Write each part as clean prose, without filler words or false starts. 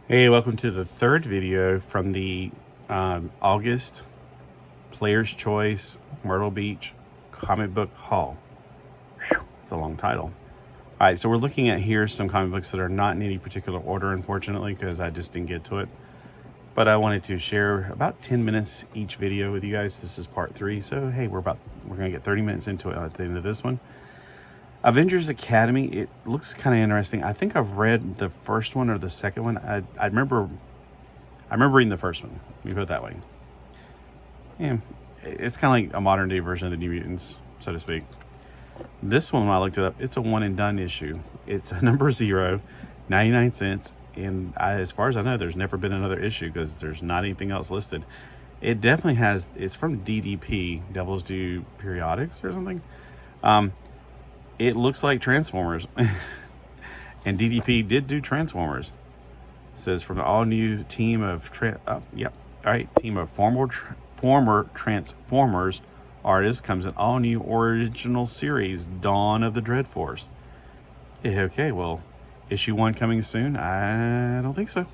Hey, welcome to the third video from the August Player's Choice Myrtle Beach comic book haul. Whew, it's a long title. All right, so we're looking at here some comic books that are not in any particular order, unfortunately, because I just didn't get to it. But I wanted to share about 10 minutes each video with you guys. This is part 3, so hey, we're gonna get 30 minutes into it at the end of this one. Avengers Academy, it looks kind of interesting. I think I've read the first one or the second one. I remember reading the first one. Let me put it that way. Yeah, it's kind of like a modern day version of the New Mutants, so to speak. This one, when I looked it up, it's a one and done issue. It's a number 0, 99 cents. And as far as I know, there's never been another issue because there's not anything else listed. It definitely has, it's from DDP, Devils Do Periodics or something. It looks like Transformers. And DDP did do Transformers. It says from the all-new team of team of former Transformers artists comes an all-new original series, Dawn of the Dread Force. Okay, well, issue 1 coming soon? I don't think so,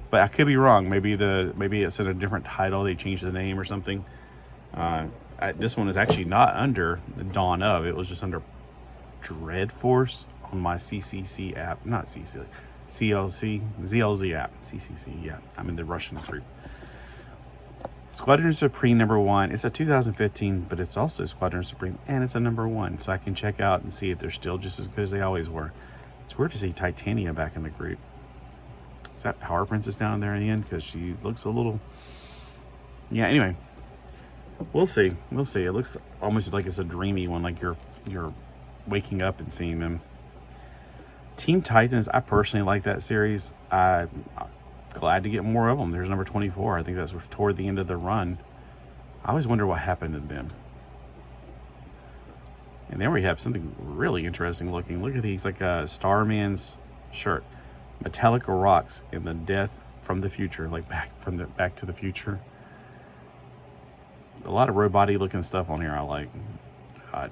but I could be wrong. Maybe it's in a different title. They changed the name or something. This one is actually not under the Dawn of. It was just under Dread Force on my CCC app, not CC, CLC, ZLZ app, CCC. Yeah, I'm in the Russian group. Squadron Supreme number 1. It's a 2015, but it's also Squadron Supreme, and it's a number 1, so I can check out and see if they're still just as good as they always were. It's weird to see Titania back in the group. Is that Power Princess down there in the end? Because she looks a little... Yeah, anyway. We'll see. We'll see. It looks almost like it's a dreamy one, like you're waking up and seeing them. Teen Titans, I personally like that series. I'm glad to get more of them. There's number 24. I think that's toward the end of the run. I always wonder what happened to them. And then we have something really interesting looking. Look at these, like a Starman's shirt. Metallica Rocks in the Death from the Future, like Back to the Future. A lot of robot-y looking stuff on here I like.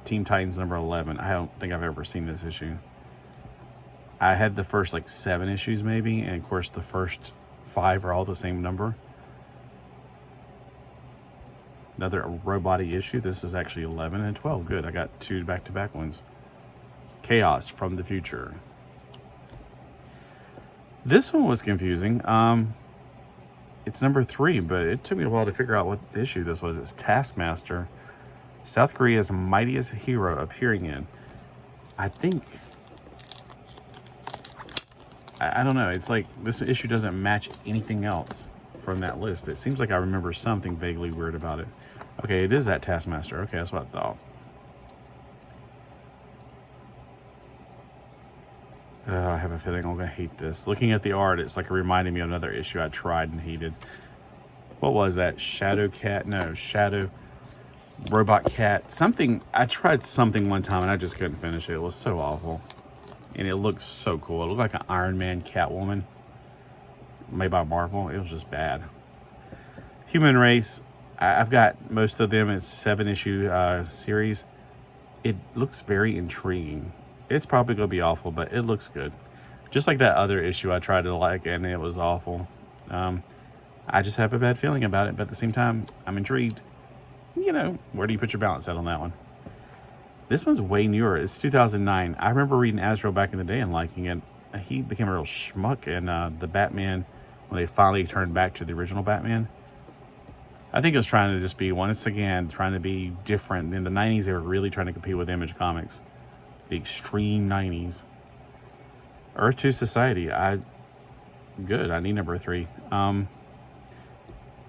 Teen Titans number 11. I don't think I've ever seen this issue. I had the first like 7 issues maybe, and of course the first 5 are all the same number. Another robot-y issue. This is actually 11 and 12. Good, I got 2 back-to-back ones. Chaos from the Future. This one was confusing. It's number 3, but it took me a while to figure out what issue this was. It's Taskmaster, South Korea's mightiest hero, appearing in, I think, I don't know, it's like this issue doesn't match anything else from that list. It seems like I remember something vaguely weird about it. Okay, it is that Taskmaster. Okay, that's what I thought. I have a feeling I'm gonna hate this. Looking at the art, it's like reminding me of another issue I tried and hated. What was that? Shadow Cat? No, Shadow Robot Cat. Something. I tried something one time and I just couldn't finish it. It was so awful. And it looked so cool. It looked like an Iron Man Catwoman made by Marvel. It was just bad. Human Race. I've got most of them. It's 7-issue series. It looks very intriguing. It's probably going to be awful, but it looks good. Just like that other issue I tried to like, and it was awful. I just have a bad feeling about it, but at the same time, I'm intrigued. You know, where do you put your balance at on that one? This one's way newer. It's 2009. I remember reading Azrael back in the day and liking it. He became a real schmuck in the Batman, when they finally turned back to the original Batman. I think it was trying to just be, once again, trying to be different. In the 90s, they were really trying to compete with Image Comics. The extreme 90s. Earth 2 Society. Good. I need number 3. You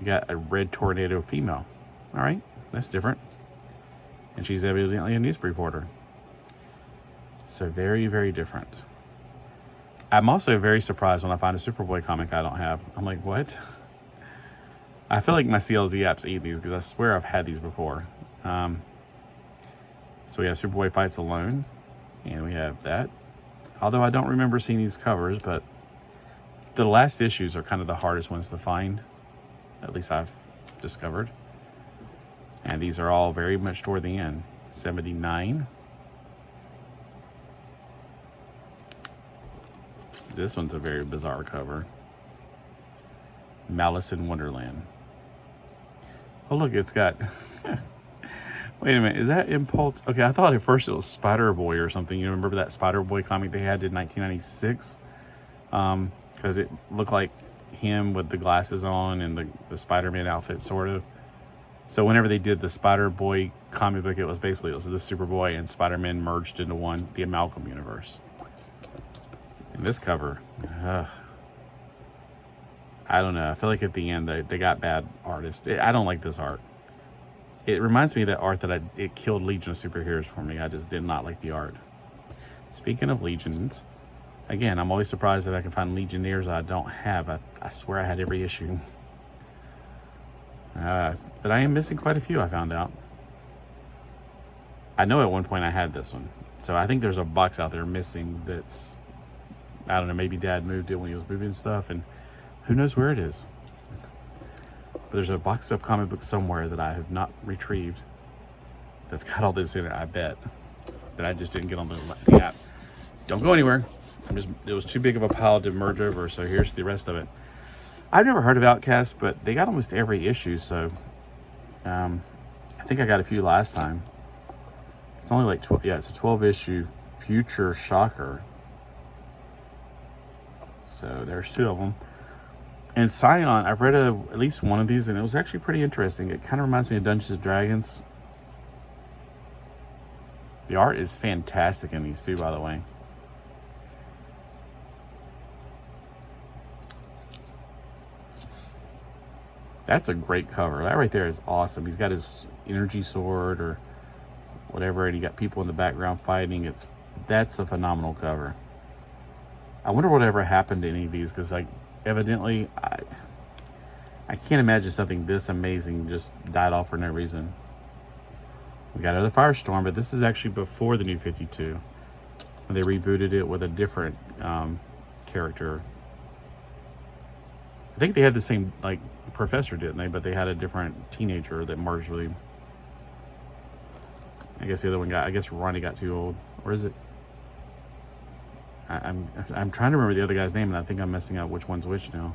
got a Red Tornado female. All right, that's different. And she's evidently a news reporter. So very, very different. I'm also very surprised when I find a Superboy comic I don't have. I'm like, what? I feel like my CLZ apps eat these because I swear I've had these before. So we have Superboy Fights Alone. And we have that. Although I don't remember seeing these covers, but the last issues are kind of the hardest ones to find. At least I've discovered. And these are all very much toward the end. 79. This one's a very bizarre cover. Malice in Wonderland. Oh, look, it's got... Wait a minute, is that Impulse? Okay, I thought at first it was Spider Boy or something. You remember that Spider Boy comic they had in 1996? Because it looked like him with the glasses on and the Spider-Man outfit, sort of. So whenever they did the Spider Boy comic book, it was the Superboy and Spider-Man merged into one, the Amalgam universe. And this cover, I don't know. I feel like at the end they got bad artists. I don't like this art. It reminds me of that art that it killed Legion of Superheroes for me. I just did not like the art. Speaking of legions, again, I'm always surprised that I can find Legionnaires I don't have. I swear I had every issue. But I am missing quite a few, I found out. I know at one point I had this one. So I think there's a box out there missing that's, I don't know, maybe Dad moved it when he was moving stuff, and who knows where it is. But there's a box of comic books somewhere that I have not retrieved that's got all this in it, I bet. That I just didn't get on the app. Don't go anywhere. It was too big of a pile to merge over, so here's the rest of it. I've never heard of Outcast, but they got almost every issue, so I think I got a few last time. It's only like 12, yeah, it's a 12 issue Future Shocker. So there's two of them. And Scion, I've read at least one of these, and it was actually pretty interesting. It kind of reminds me of Dungeons & Dragons. The art is fantastic in these too, by the way. That's a great cover. That right there is awesome. He's got his energy sword or whatever, and you got people in the background fighting. That's a phenomenal cover. I wonder whatever happened to any of these, because like evidently I can't imagine something this amazing just died off for no reason. We got another Firestorm, but this is actually before the New 52. They rebooted it with a different character. I think they had the same like professor, didn't they? But they had a different teenager that merged with him. I guess the other one got, I guess Ronnie got too old. Or is it? I'm trying to remember the other guy's name, and I think I'm messing up which one's which now.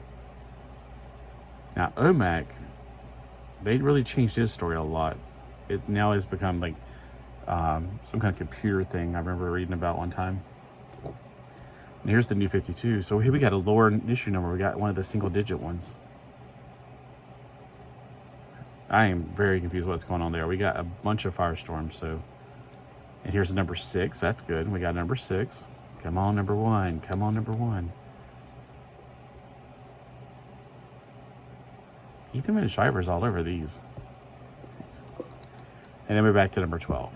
Now, OMAC, they really changed his story a lot. It now has become like some kind of computer thing I remember reading about one time. And here's the New 52. So here we got a lower issue number. We got one of the single-digit ones. I am very confused what's going on there. We got a bunch of Firestorms, so... And here's the number 6. That's good. We got number 6. Come on, number 1. Come on, number 1. Ethan and Shivers all over these. And then we're back to number 12.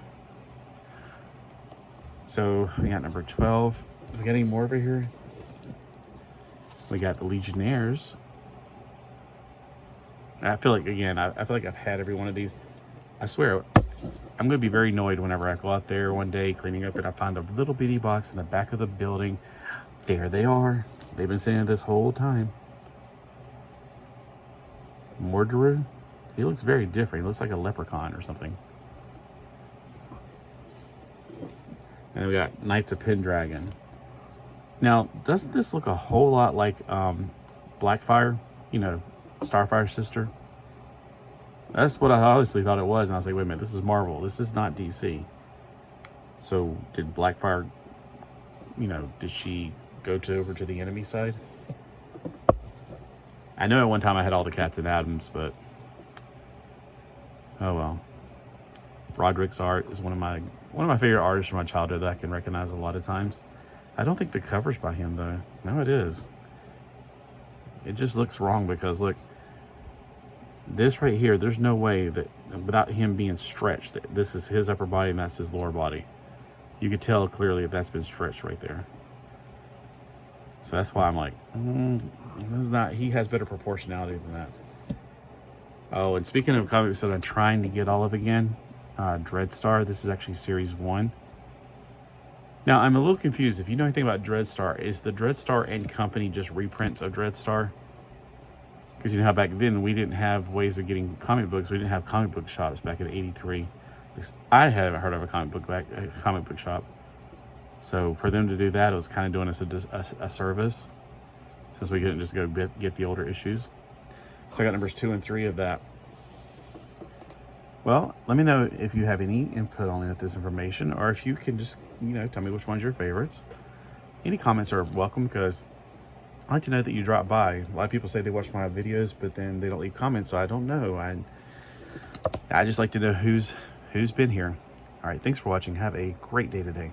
So we got number 12. We got any more over here? We got the Legionnaires. I feel like, again, I feel like I've had every one of these. I swear, I'm going to be very annoyed whenever I go out there one day cleaning up and I find a little bitty box in the back of the building. There they are. They've been saying it this whole time. Mordru. He looks very different. He looks like a leprechaun or something. And we got Knights of Pendragon. Now, doesn't this look a whole lot like Blackfire? You know, Starfire's sister? That's what I honestly thought it was. And I was like, wait a minute, this is Marvel. This is not DC. So did Blackfire, you know, did she go over to the enemy side? I know at one time I had all the Captain Adams, but oh well. Broderick's art is one of my favorite artists from my childhood that I can recognize a lot of times. I don't think the cover's by him though. No, it is. It just looks wrong because look, this right here, there's no way that without him being stretched, that this is his upper body and that's his lower body. You could tell clearly that that's been stretched right there. So that's why I'm like, this is not, he has better proportionality than that. Oh, and speaking of comics that I'm trying to get all of again, Dreadstar, this is actually series 1. Now, I'm a little confused. If you know anything about Dreadstar, is the Dreadstar and Company just reprints of Dreadstar? Because you know how back then we didn't have ways of getting comic books. We didn't have comic book shops back in '83. I haven't heard of a comic book shop. So for them to do that, it was kind of doing us a service, since we couldn't just go get the older issues. So I got numbers 2 and 3 of that. Well, let me know if you have any input on this information, or if you can just, tell me which one's your favorites. Any comments are welcome, because I like to know that you drop by. A lot of people say they watch my videos, but then they don't leave comments, so I don't know. I just like to know who's been here. All right, thanks for watching. Have a great day today.